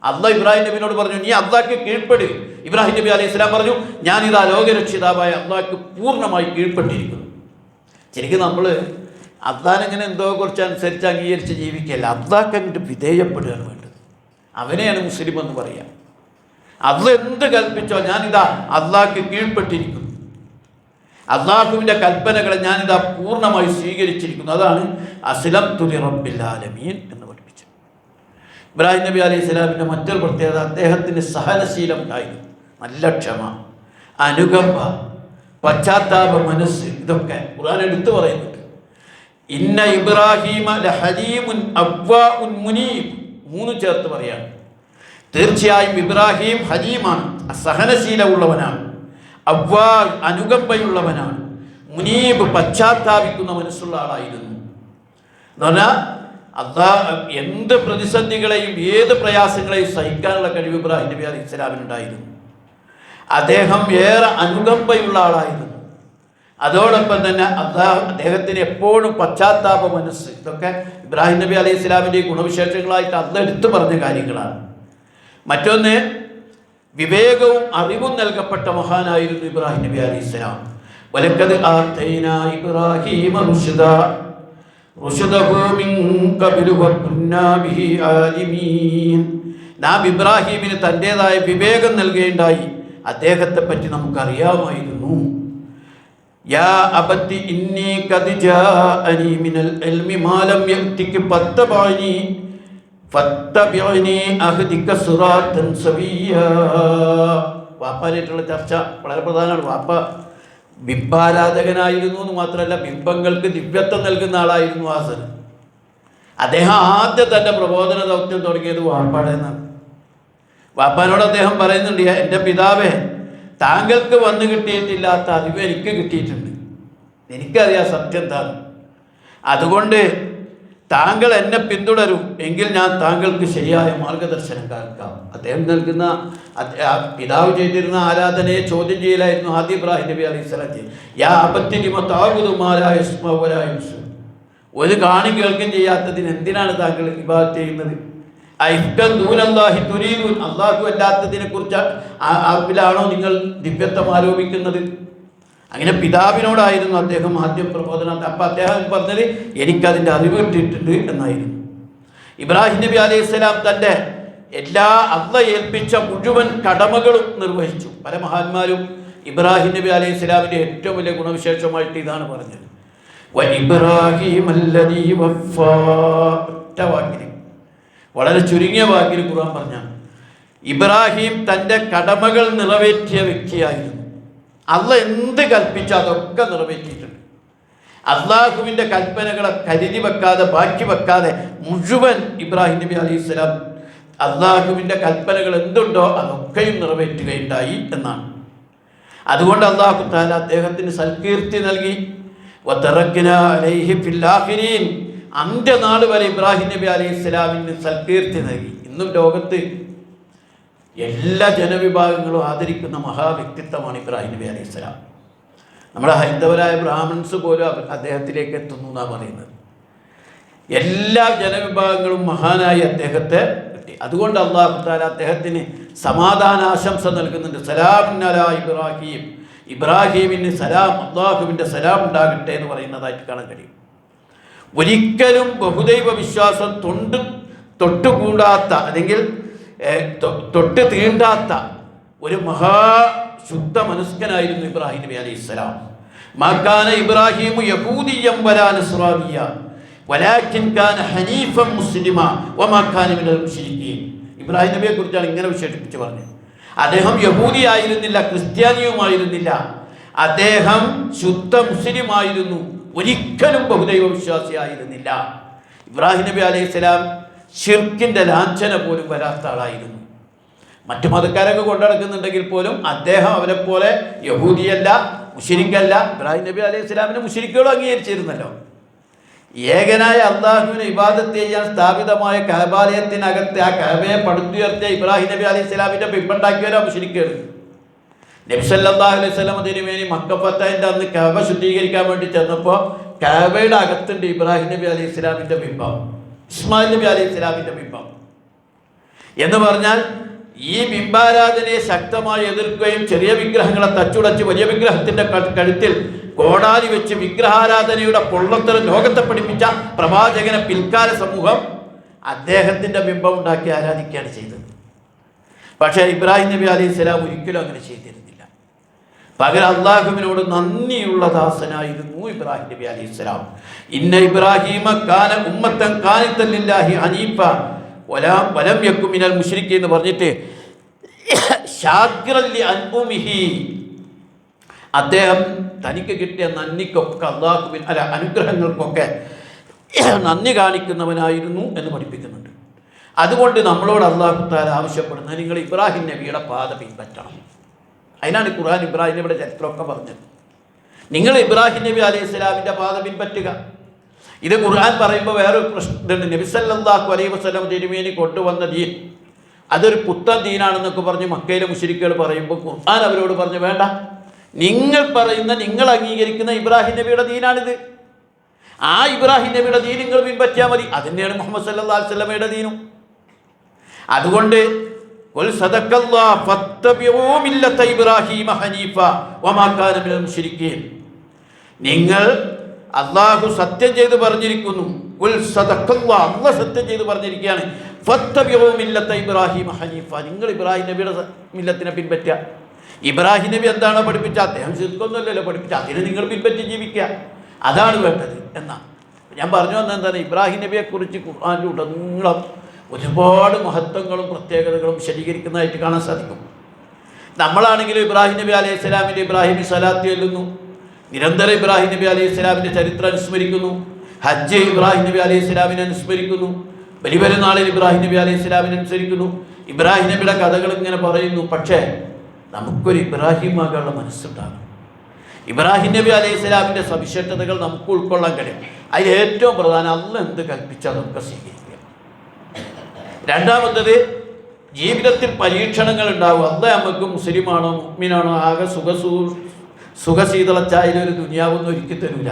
അല്ലാഹ് ഇബ്രാഹിം നബിയോട് പറഞ്ഞു, നീ അല്ലാഹ്ക്ക് കീഴ്പ്പെടുക. ഇബ്രാഹിം നബി അലൈഹി സ്വലാം പറഞ്ഞു, ഞാനിതാ ലോകരക്ഷിതാവായ അല്ലാഹ്ക്ക് പൂർണ്ണമായി കീഴ്പ്പെട്ടിരിക്കുന്നു. ശരിക്കും നമ്മൾ അല്ലാഹ്നെങ്ങനെ എന്തോ കുറച്ച് അനുസരിച്ച് അംഗീകരിച്ച് ജീവിക്കുകയല്ല, അല്ലാഹ്ക്ക് അങ്ങോട്ട് വിധേയപ്പെടുകയാണ് വേണ്ടത്. അവനെയാണ് മുസ്ലിം എന്ന് പറയാം. അല്ലാഹ് എന്ത് കൽപ്പിച്ചോ ഞാനിതാ അല്ലാഹ്ക്ക് കീഴ്പ്പെട്ടിരിക്കുന്നു, അള്ളാഹുവിൻ്റെ കൽപ്പനകളെ ഞാനിതാ പൂർണ്ണമായി സ്വീകരിച്ചിരിക്കുന്നു. അതാണ് അസ്ലംതു ലിറബ്ബിൽ ആലമീൻ എന്ന് പഠിപ്പിച്ചത്. ഇബ്രാഹിം നബി അലൈഹി സ്വലാമിൻ്റെ മറ്റൊരു പ്രത്യേകത, അദ്ദേഹത്തിന് സഹനശീലം ഉണ്ടായിരുന്നു. നല്ല ക്ഷമ, അനുകമ്പ, പശ്ചാത്താപ മനസ്സ്, ഇതൊക്കെ ഖുർആൻ എടുത്തു പറയുന്നുണ്ട്. ഇന്ന ഇബ്രാഹീമ ലഹലീമുൻ അവ്വാഉൻ മുനീബ്, 3 ചേർത്ത് പറയാണ്. തീർച്ചയായും ഇബ്രാഹിം ഹലീമാണ്, സഹനശീലമുള്ളവനാണ്, അവ്വാ അനുകമ്പയുള്ളവനാണ്, മുനീബ് പശ്ചാത്താപിക്കുന്ന മനസ്സുള്ള ആളായിരുന്നു. എന്ന് പറഞ്ഞാൽ എന്ത് പ്രതിസന്ധികളെയും ഏത് പ്രയാസങ്ങളെയും സഹിക്കാനുള്ള കഴിവ് ഇബ്രാഹിം നബി അലൈഹി ഇസ്ലാമിനുണ്ടായിരുന്നു. അദ്ദേഹം ഏറെ അനുകമ്പയുള്ള ആളായിരുന്നു. അതോടൊപ്പം തന്നെ അദ്ദേഹത്തിന് എപ്പോഴും പശ്ചാത്താപ മനസ്സ്, ഇതൊക്കെ ഇബ്രാഹിം നബി അലൈഹി ഇസ്ലാമിൻ്റെ ഗുണവിശേഷങ്ങളായിട്ട് അള്ളാഹ് എടുത്തു പറഞ്ഞ കാര്യങ്ങളാണ്. മറ്റൊന്ന്, വിവേകവും അറിവും നൽകപ്പെട്ട മഹാനായിരുന്നു ഇബ്രാഹിം നബി അലൈഹി ഇസ്ലാം. വലഖദ് ആതൈനാ ഇബ്രാഹീമ റുശ്ദഹു മിൻ ഖബ്ലു വകുന്നാ ബിഹി ആലിമീൻ. നാം ഇബ്രാഹീമിന് തൻ്റെതായ വിവേകം നൽകുകയുണ്ടായി, അദ്ദേഹത്തെ പറ്റി നമുക്കറിയാമായിരുന്നു. യാ അബത്തി ഇന്നി ഖദ് ജാഅനി മിനൽ ഇൽമി മാ ലം യഅതിക ഫത്തബിഉനി അഹ്ദിക സിറാത്തൻ സവിയ്യാ. വാപ്പാനായിട്ടുള്ള ചർച്ച വളരെ പ്രധാനമാണ്. വാപ്പ ബിംബാരാധകനായിരുന്നു എന്ന് മാത്രമല്ല, ബിംബങ്ങൾക്ക് ദിവ്യത്വം നൽകുന്ന ആളായിരുന്നു ആസൻ. അദ്ദേഹം ആദ്യം തൻ്റെ പ്രബോധന ദൗത്യം തുടങ്ങിയത് വാപ്പാടെ നിന്നാണ്. വാപ്പാനോട് അദ്ദേഹം പറയുന്നുണ്ട്, എൻ്റെ പിതാവേ, താങ്കൾക്ക് വന്നു കിട്ടിയിട്ടില്ലാത്ത അറിവ് എനിക്ക് കിട്ടിയിട്ടുണ്ട്, എനിക്കറിയാം സത്യം എന്താണ്, അതുകൊണ്ട് താങ്കൾ എന്നെ പിന്തുടരും എങ്കിൽ ഞാൻ താങ്കൾക്ക് ശരിയായ മാർഗദർശനം കാണിക്കാം. അദ്ദേഹം നൽകുന്ന പിതാവ് ചെയ്തിരുന്ന ആരാധനയെ ചോദ്യം ചെയ്യലായിരുന്നു ആദ്യ ഇബ്രാഹിം നബി അലൈഹി സ്വലാം ചെയ്തു. യാ അബത്തിലിമ തഅബുദു മാ ലാ യസ്മഉ വലാ യുബ്സിർ. ഒരു കാണും കേൾക്കും ചെയ്യാത്തതിന് എന്തിനാണ് താങ്കൾ ഇബാദത്ത് ചെയ്യുന്നത്? അയ്ഫ്കൻ ദൂനല്ലാഹി തുരീദൂൻ. അല്ലാഹു അല്ലാത്തതിനെ കുറിച്ച് ആണോ നിങ്ങൾ ദിവ്യത്വം ആരോപിക്കുന്നത്? അങ്ങനെ പിതാവിനോടായിരുന്നു അദ്ദേഹം ആദ്യം പ്രബോധനം. അപ്പം അദ്ദേഹം പറഞ്ഞത് എനിക്കതിൻ്റെ അറിവ് കിട്ടിയിട്ടുണ്ട് എന്നായിരുന്നു. ഇബ്രാഹിം നബി അലൈഹിസ്സലാം തൻ്റെ എല്ലാ അള്ളാഹ് ഏൽപ്പിച്ച മുഴുവൻ കടമകളും നിർവഹിച്ചു. പല മഹാന്മാരും ഇബ്രാഹിം നബി അലൈഹിസ്സലാമിൻ്റെ ഏറ്റവും വലിയ ഗുണവിശേഷമായിട്ട് ഇതാണ് പറഞ്ഞത്. ഒറ്റ വാക്കിൽ, വളരെ ചുരുങ്ങിയ വാക്കിൽ ഖുർആൻ പറഞ്ഞ ഇബ്രാഹിം തൻ്റെ കടമകൾ നിറവേറ്റിയ വ്യക്തിയായിരുന്നു. അള്ളാഹ് എന്ത് കൽപ്പിച്ച അതൊക്കെ നിറവേറ്റിയിട്ടുണ്ട്. അള്ളാഹുവിൻ്റെ കൽപ്പനകളെ കരുതി വെക്കാതെ ബാക്കി വെക്കാതെ മുഴുവൻ ഇബ്രാഹിം നബി അലൈഹിസ്സലാം അള്ളാഹുവിൻ്റെ കൽപ്പനകൾ എന്തുണ്ടോ അതൊക്കെയും നിറവേറ്റുകയുണ്ടായി എന്നാണ്. അതുകൊണ്ട് അല്ലാഹു തആല അദ്ദേഹത്തിന് സൽകീർത്തി നൽകി. വതറക്നാ അലൈഹി ഫിൽ ആഖിരീൻ, അന്ത്യനാൾ വരെ ഇബ്രാഹിം നബി അലൈഹിസ്സലാമിന് സൽകീർത്തി നൽകി. ഇന്നും ലോകത്ത് എല്ലാ ജനവിഭാഗങ്ങളും ആദരിക്കുന്ന മഹാവ്യക്തിത്വമാണ് ഇബ്രാഹിം നബി അലൈഹിസ്സലാം. നമ്മുടെ ഹൈന്ദവരായ ബ്രാഹ്മൺസ് പോലും അദ്ദേഹത്തിലേക്ക് എത്തുന്നു എന്നാണ് പറയുന്നത്. എല്ലാ ജനവിഭാഗങ്ങളും മഹാനായി അദ്ദേഹത്തെ കിട്ടി. അതുകൊണ്ട് അല്ലാഹു തആല അദ്ദേഹത്തിന് സമാധാനാശംസ നൽകുന്നുണ്ട്. സലാമുൻ അലാ ഇബ്രാഹിം, ഇബ്രാഹിമിന് സലാം, അള്ളാഹുവിൻ്റെ സലാം ഉണ്ടാകട്ടെ എന്ന് പറയുന്നതായിട്ട് കാണാൻ കഴിയും. ഒരിക്കലും ബഹുദൈവ വിശ്വാസം തൊട്ടുകൂടാത്ത അല്ലെങ്കിൽ തൊട്ട് തീണ്ടാത്ത ഒരു മഹാശുദ്ധ മനസ്കനായിരുന്നു ഇബ്രാഹിം നബി അലൈഹിസ്സലാം. മാകാന ഇബ്രാഹിമു യഹൂദിയ്യൻ വലാ നസ്റാനിയ്യ വലാകിൻ കാന ഹനീഫൻ മുസ്ലിമ വമാ കാന മിനൽ മുശ്രിക്കീൻ. ഇബ്രാഹിം നബിയെ കുറിച്ചാണ് ഇങ്ങനെ വിശേഷിപ്പിച്ച് പറഞ്ഞത്. അദ്ദേഹം യഹൂദി ആയിരുന്നില്ല, ക്രിസ്ത്യാനിയുമായിരുന്നില്ല, അദ്ദേഹം ശുദ്ധ മുസ്ലിം ആയിരുന്നു, ഒരിക്കലും ബഹുദൈവ വിശ്വാസി ആയിരുന്നില്ല. ഇബ്രാഹിം നബി അലൈഹിസ്സലാം ശിർക്കിൻ്റെ ലാഞ്ചന പോലും വരാത്ത ആളായിരുന്നു. മറ്റു മതക്കാരൊക്കെ കൊണ്ടുനടക്കുന്നുണ്ടെങ്കിൽ പോലും അദ്ദേഹം അവരെപ്പോലെ യഹൂദിയല്ല, മുശ്രിക്കല്ല. ഇബ്രാഹിം നബി അലൈഹിസ്സലാമിനെ മുശ്രിക്കുകളും അംഗീകരിച്ചിരുന്നല്ലോ. ഏകനായ അള്ളാഹുവിനെ ഇബാദത്ത് ചെയ്യാൻ സ്ഥാപിതമായ കഅബാലയത്തിനകത്ത് ആ കഅബയെ പടുത്തുയർത്തിയ ഇബ്രാഹിം നബി അലൈഹിസ്സലാമിൻ്റെ ബിംബുണ്ടാക്കിയവരാ മുശ്രിക്കുകൾ. നബി സല്ലല്ലാഹു അലൈഹി വസല്ലം തിരുമേനി മക്ക ഫതഹിന്റെ അന്ന് കഅബ ശുദ്ധീകരിക്കാൻ വേണ്ടി ചെന്നപ്പോൾ കഅബയുടെ അകത്തുണ്ട് ഇബ്രാഹിം നബി അലൈഹിസ്സലാമിൻ്റെ ബിംബം, ഇസ്മായിൽ നബി അലൈഹിസ്സലാമിൻ്റെ ബിംബം. എന്ന് പറഞ്ഞാൽ ഈ ബിംബാരാധനയെ ശക്തമായി എതിർക്കുകയും ചെറിയ വിഗ്രഹങ്ങളെ തച്ചുടച്ച് വലിയ വിഗ്രഹത്തിൻ്റെ കഴുത്തിൽ കോടാലി വെച്ച് വിഗ്രഹാരാധനയുടെ പൊള്ളത്തരം ലോകത്തെ പഠിപ്പിച്ച പ്രവാചകനെ പിൽക്കാല സമൂഹം അദ്ദേഹത്തിൻ്റെ ബിംബം ഉണ്ടാക്കി ആരാധിക്കുകയാണ് ചെയ്തത്. പക്ഷേ ഇബ്രാഹിം നബി അലൈഹിസ്സലാം ഒരിക്കലും അങ്ങനെ ചെയ്തിരുന്നില്ല. പകരം അള്ളാഹുവിനോട് നന്ദിയുള്ള ദാസനായിരുന്നു ഇബ്രാഹിം നബി അലൈഹിസ്സലാം. ഇന്ന ഇബ്രാഹിമ കാന ഉമ്മത്തൻ ഖാനിത്തൻ ലില്ലാഹി ഹനീഫ വലം യകുൻ മിനൽ മുശ്രിക്കീൻ എന്ന് പറഞ്ഞിട്ട് ശാക്കിറൻ ലി അൻഉമിഹി, അദ്ദേഹം തനിക്ക് കിട്ടിയ നന്ദിക്കൊക്കെ അനുഗ്രഹങ്ങൾക്കൊക്കെ നന്ദി കാണിക്കുന്നവനായിരുന്നു എന്ന് പഠിപ്പിക്കുന്നുണ്ട്. അതുകൊണ്ട് നമ്മളോട് അല്ലാഹു തആല ആവശ്യപ്പെടുന്നത് നിങ്ങൾ ഇബ്രാഹിം നബിയുടെ പാത പിൻപറ്റണം. അതിനാണ് ഖുർആൻ ഇബ്രാഹിം നബിയുടെ ചരിത്രമൊക്കെ പറഞ്ഞത്. നിങ്ങൾ ഇബ്രാഹിം നബി അലൈഹിസ്സലാമിൻ്റെ പാത പിൻപറ്റുക. ഇത് ഖുർആൻ പറയുമ്പോൾ വേറൊരു പ്രശ്നമുണ്ട്. നബി സല്ലല്ലാഹു അലൈഹി വസല്ലം തിരുമേനി കൊണ്ടുവന്ന ദീൻ അതൊരു പുത്തൻ ദീനാണെന്നൊക്കെ പറഞ്ഞ് മക്കയിലെ മുശ്രിക്കുകൾ പറയുമ്പോൾ ഖുർആൻ അവരോട് പറഞ്ഞു, വേണ്ട, നിങ്ങൾ പറയുന്ന, നിങ്ങൾ അംഗീകരിക്കുന്ന ഇബ്രാഹിം നബിയുടെ ദീനാണിത്. ആ ഇബ്രാഹിം നബിയുടെ ദീൻ നിങ്ങൾ പിൻപറ്റിയാൽ മതി. അതുതന്നെയാണ് മുഹമ്മദ് സല്ലല്ലാഹു അലൈഹി വസല്ലമയുടെ ദീനും. അതുകൊണ്ട് ഖുൽ സദഖല്ലാഹു ഫത്തബിഉ മില്ലത ഇബ്രാഹീമ ഹനീഫ വമാ കാന മിനൽ മുശ്രിക്കീൻ. നിങ്ങൾ അല്ലാഹു സത്യം ചെയ്ത് പറഞ്ഞിരിക്കുന്നു. ഖുൽ സദഖല്ലാഹു, അല്ലാഹു സത്യം ചെയ്ത് പറഞ്ഞിരിക്കുകയാണ്. ഫത്തബിഉ മില്ലത ഇബ്രാഹീമ ഹനീഫ, നിങ്ങൾ ഇബ്രാഹിം നബിയുടെ മില്ലത്തിനെ പിൻപറ്റുക. ഇബ്രാഹിം നബി എന്താണോ പഠിപ്പിച്ച, അദ്ദേഹം ശിർക്കൊന്നുമല്ലല്ലോ പഠിപ്പിച്ച, അതിനെ നിങ്ങൾ പിൻപറ്റി ജീവിക്കുക, അതാണ് വേണ്ടത് എന്നാണ് ഞാൻ പറഞ്ഞു വന്നത്. എന്താണ് ഇബ്രാഹിം നബിയെക്കുറിച്ച് ഖുർആനിൽ ഉടനീളം ഒരുപാട് മഹത്വങ്ങളും പ്രത്യേകതകളും വിശദീകരിക്കുന്നതായിട്ട് കാണാൻ സാധിക്കും. നമ്മളാണെങ്കിലും ഇബ്രാഹിം നബി അലൈഹിസ്സലാമിൻ്റെ ഇബ്രാഹിമി സ്വലാത്ത് ചൊല്ലുന്നു, നിരന്തരം ഇബ്രാഹിം നബി അലൈഹിസ്സലാമിൻ്റെ ചരിത്രം അനുസ്മരിക്കുന്നു, ഹജ്ജ് ഇബ്രാഹിം നബി അലൈഹിസ്സലാമിനെ അനുസ്മരിക്കുന്നു, ബലിപെരുന്നാളിൽ ഇബ്രാഹിം നബി അലൈഹിസ്സലാമിനെ അനുസരിക്കുന്നു, ഇബ്രാഹിം നബിയുടെ കഥകൾ ഇങ്ങനെ പറയുന്നു. പക്ഷേ നമുക്കൊരു ഇബ്രാഹിം ആകാനുള്ള മനസ്സുണ്ടാകും. ഇബ്രാഹിം നബി അലൈഹിസ്സലാമിൻ്റെ സവിശേഷതകൾ നമുക്ക് ഉൾക്കൊള്ളാൻ കഴിയും. അതിൽ ഏറ്റവും പ്രധാനം അല്ലാഹ് എന്ത് കൽപ്പിച്ചാൽ നമുക്ക് സ്വീകരിക്കുക. രണ്ടാമത്തത്, ജീവിതത്തിൽ പരീക്ഷണങ്ങൾ ഉണ്ടാവും. അല്ലാഹ് നമുക്ക് മുസ്ലിമാണോ മുഅ്മിനാണോ ആകെ സുഖശീതളച്ചായാലും ദുനിയാവൊന്നും ഒരുക്കി തരില്ല.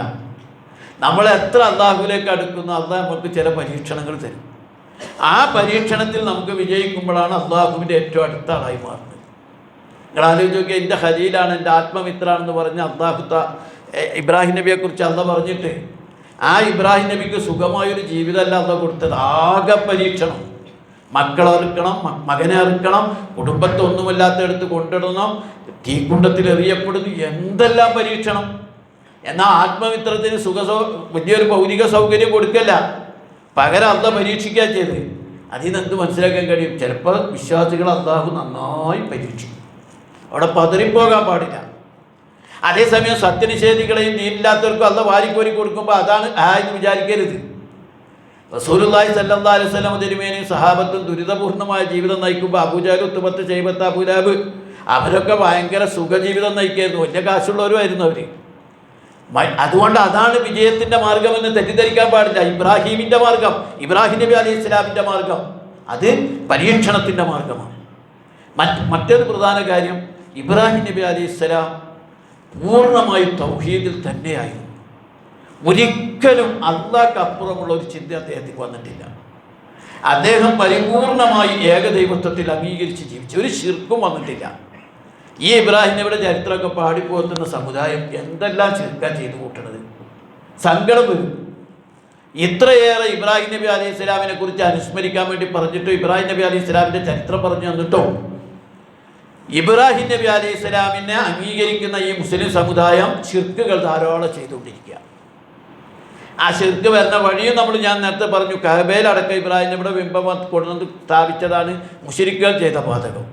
നമ്മളെ എത്ര അല്ലാഹുവിലേക്ക് അടുക്കുന്നു അല്ലാഹ് നമുക്ക് ചില പരീക്ഷണങ്ങൾ തരും. ആ പരീക്ഷണത്തിൽ നമുക്ക് വിജയിക്കുമ്പോഴാണ് അല്ലാഹുവിൻ്റെ ഏറ്റവും അടുത്ത ആളായി മാറുന്നത്. നിങ്ങൾ ആലോചിച്ച് നോക്കിയാൽ എൻ്റെ ഖലീലാണ്, എൻ്റെ ആത്മമിത്രാണെന്ന് പറഞ്ഞ് ഇബ്രാഹിം നബിയെക്കുറിച്ച് അല്ലാഹ് പറഞ്ഞിട്ട് ആ ഇബ്രാഹിം നബിക്ക് സുഖമായൊരു ജീവിതമല്ല അള്ളാഹ് കൊടുത്തത്. ആകെ പരീക്ഷണം. മക്കളെ അറുക്കണം, മകനെ അറുക്കണം, കുടുംബത്തെ ഒന്നുമല്ലാത്തടുത്ത് കൊണ്ടിടണം, തീക്കുണ്ടത്തിൽ എറിയപ്പെടുന്നു, എന്തെല്ലാം പരീക്ഷണം. എന്നാൽ ആത്മമിത്രത്തിന് വലിയൊരു ഭൗതിക സൗകര്യം കൊടുക്കല്ല, പകരം അള്ളാഹ് പരീക്ഷിക്കുക ചെയ്ത്. അതിൽ നിന്ന് എന്ത് മനസ്സിലാക്കാൻ കഴിയും? ചിലപ്പോൾ വിശ്വാസികൾ അള്ളാഹു നന്നായി പരീക്ഷിക്കും. അവിടെ പതറിപ്പോകാൻ പാടില്ല. അതേസമയം സത്യനിഷേധികളെയും ദീനില്ലാത്തവർക്കും അള്ളാഹ് വാരിക്കോരി കൊടുക്കുമ്പോൾ അതാണ് എന്ന് വിചാരിക്കരുത്. റസൂലുള്ളാഹി സ്വല്ലല്ലാഹു അലൈഹി വസല്ലം തിരുമേനിയും സഹാബത്തും ദുരിതപൂർണ്ണമായ ജീവിതം നയിക്കുമ്പോൾ അബൂജഹൽ, ഉത്ബത്ത്, ശൈബത്ത്, അബൂലഹബ് അവരൊക്കെ ഭയങ്കര സുഖജീവിതം നയിക്കായിരുന്നു. വലിയ കാശുള്ളവരുമായിരുന്നു അവർ. അതുകൊണ്ട് അതാണ് വിജയത്തിൻ്റെ മാർഗമെന്ന് തെറ്റിദ്ധരിക്കാൻ പാടില്ല. ഇബ്രാഹീമിൻ്റെ മാർഗം, ഇബ്രാഹിം നബി അലൈഹി ഇസ്ലാമിൻ്റെ മാർഗം, അത് പരീക്ഷണത്തിൻ്റെ മാർഗമാണ്. മറ്റൊരു പ്രധാന കാര്യം, ഇബ്രാഹിം നബി അലൈഹി ഇസ്ലാം പൂർണ്ണമായും തൗഹീദിൽ തന്നെയായിരുന്നു. ഒരിക്കലും അള്ളാഹ്ക്ക് അപ്പുറമുള്ള ഒരു ചിന്ത അദ്ദേഹത്തിന് വന്നിട്ടില്ല. അദ്ദേഹം പരിപൂർണമായി ഏകദൈവത്വത്തിൽ അംഗീകരിച്ച് ജീവിച്ചു. ഒരു ശിർക്കും വന്നിട്ടില്ല. ഈ ഇബ്രാഹിം നബിയുടെ ചരിത്രമൊക്കെ പാടിപ്പോത്തുന്ന സമുദായം എന്തെല്ലാം ശിർക്കാ ചെയ്തു കൂട്ടണത്, സങ്കടം വരും. ഇത്രയേറെ ഇബ്രാഹിം നബി അലൈഹി ഇസ്ലാമിനെ കുറിച്ച് അനുസ്മരിക്കാൻ വേണ്ടി പറഞ്ഞിട്ടോ ഇബ്രാഹിം നബി അലൈഹി ഇസ്ലാമിൻ്റെ ചരിത്രം പറഞ്ഞു തന്നിട്ടോ ഇബ്രാഹിം നബി അലൈഹി ഇസ്ലാമിനെ അംഗീകരിക്കുന്ന ഈ മുസ്ലിം സമുദായം ശിർക്കുകൾ ധാരാളം ചെയ്തുകൊണ്ടിരിക്കുക. ആ ശിർക്ക് വരുന്ന വഴിയും ഞാൻ നേരത്തെ പറഞ്ഞു, കഅബയിലടക്കം ഇബ്രാഹിം നബിയുടെ ബിംബം കൊണ്ടുവന്ന് സ്ഥാപിച്ചതാണ് മുശ്രിക്കുകൾ ചെയ്ത പാതകം.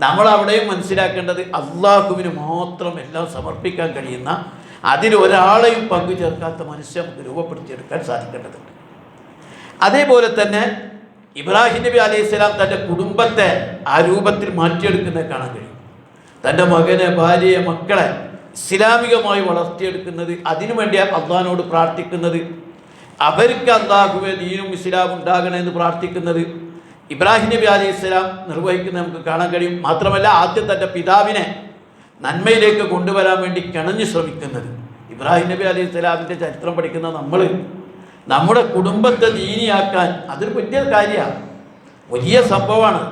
നമ്മളവിടെയും മനസ്സിലാക്കേണ്ടത് അള്ളാഹുവിന് മാത്രം എല്ലാം സമർപ്പിക്കാൻ കഴിയുന്ന, അതിലൊരാളെയും പങ്കു ചേർക്കാത്ത മനുഷ്യൻ നമുക്ക് രൂപപ്പെടുത്തിയെടുക്കാൻ സാധിക്കേണ്ടതുണ്ട്. അതേപോലെ തന്നെ ഇബ്രാഹിം നബി അലൈഹി സ്വലാം തൻ്റെ കുടുംബത്തെ ആ രൂപത്തിൽ മാറ്റിയെടുക്കുന്നത് കാണാൻ കഴിയും. തൻ്റെ മകനെ, ഭാര്യയെ, മക്കളെ ഇസ്ലാമികമായി വളർത്തിയെടുക്കുന്നത്, അതിനുവേണ്ടി അള്ളാഹിനോട് പ്രാർത്ഥിക്കുന്നത്, അവർക്ക് അള്ളാഹുവെ ദീനും ഇസ്ലാം ഉണ്ടാകണമെന്ന് പ്രാർത്ഥിക്കുന്നത് ഇബ്രാഹിം നബി അലൈഹി സ്വലാം നിർവഹിക്കുന്നത് നമുക്ക് കാണാൻ കഴിയും. മാത്രമല്ല ആദ്യം തൻ്റെ പിതാവിനെ നന്മയിലേക്ക് കൊണ്ടുവരാൻ വേണ്ടി കിണഞ്ഞു ശ്രമിക്കുന്നത്. ഇബ്രാഹിം നബി അലൈഹി സ്വലാമിൻ്റെ ചരിത്രം പഠിക്കുന്ന നമ്മൾ നമ്മുടെ കുടുംബത്തെ ദീനിയാക്കാൻ അതൊരു വലിയ കാര്യമാണ്, വലിയ സംഭവമാണ്.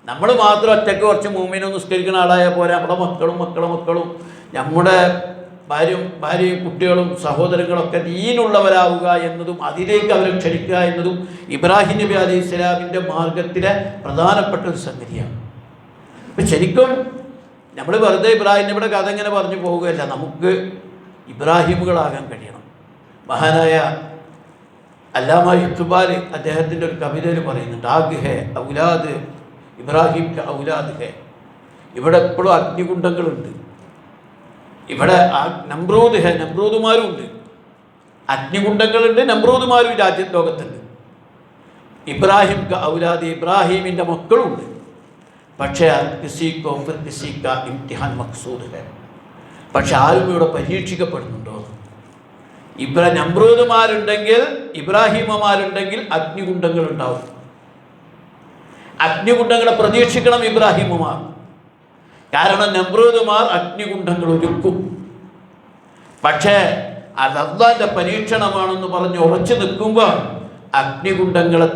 നമ്മൾ മാത്രം ഒറ്റയ്ക്ക് കുറച്ച് മൂമിനും നിസ്കരിക്കുന്ന ആളായാൽ പോരാ. നമ്മുടെ മക്കളും നമ്മുടെ ഭാര്യയും കുട്ടികളും സഹോദരങ്ങളൊക്കെ ദീനുള്ളവരാവുക എന്നതും അതിലേക്ക് അവരെ ക്ഷണിക്കുക എന്നതും ഇബ്രാഹിം നബി അലൈഹി സ്വലാമിൻ്റെ മാർഗത്തിലെ പ്രധാനപ്പെട്ട ഒരു സംഗതിയാണ്. അപ്പം ശരിക്കും നമ്മൾ വെറുതെ ഇബ്രാഹിം നബിയുടെ കഥ ഇങ്ങനെ പറഞ്ഞു പോവുകയല്ല, നമുക്ക് ഇബ്രാഹിമുകളാകാൻ കഴിയണം. മഹാനായ അല്ലാമ ഇഖ്ബാൽ അദ്ദേഹത്തിൻ്റെ ഒരു കവിതയിൽ പറയുന്നുണ്ട്, ആഗ് ഹേ ഔലാദ് ഇബ്രാഹിം ഔലാദ് ഹേ. ഇവിടെ എപ്പോഴും അഗ്നികുണ്ഡങ്ങളുണ്ട്. ഇവിടെ നമ്രൂദ് ഹേ, നമ്രൂദുമാരും ഉണ്ട്. അഗ്നികുണ്ഡങ്ങളുണ്ട്, നമ്രൂദുമാരും ലോകത്തുണ്ട്. ഇബ്രാഹിം ഔലാദ്, ഇബ്രാഹിമിൻ്റെ മക്കളുണ്ട്. പക്ഷേ കിസിക്കോ ഫിർ കിസിക്ക ഇംതിഹാൻ മഖ്സൂദ് ഹേ. പക്ഷെ ആരും ഇവിടെ പരീക്ഷിക്കപ്പെടുന്നുണ്ടോ? നമ്രൂദുമാരുണ്ടെങ്കിൽ, ഇബ്രാഹിമമാരുണ്ടെങ്കിൽ അഗ്നികുണ്ഡങ്ങൾ ഉണ്ടാവും. അഗ്നികുണ്ഡങ്ങളെ പ്രതീക്ഷിക്കണം ഇബ്രാഹിമുമാർ. കാരണം നമ്രൂദുമാർ അഗ്നികുണ്ഡങ്ങൾ ഒരുക്കും. പക്ഷേ അത് അല്ലാഹുവിൻ്റെ പരീക്ഷണമാണെന്ന് പറഞ്ഞ് ഉറച്ചു നിൽക്കുമ്പോൾ അഗ്നികുണ്ഡങ്ങളെ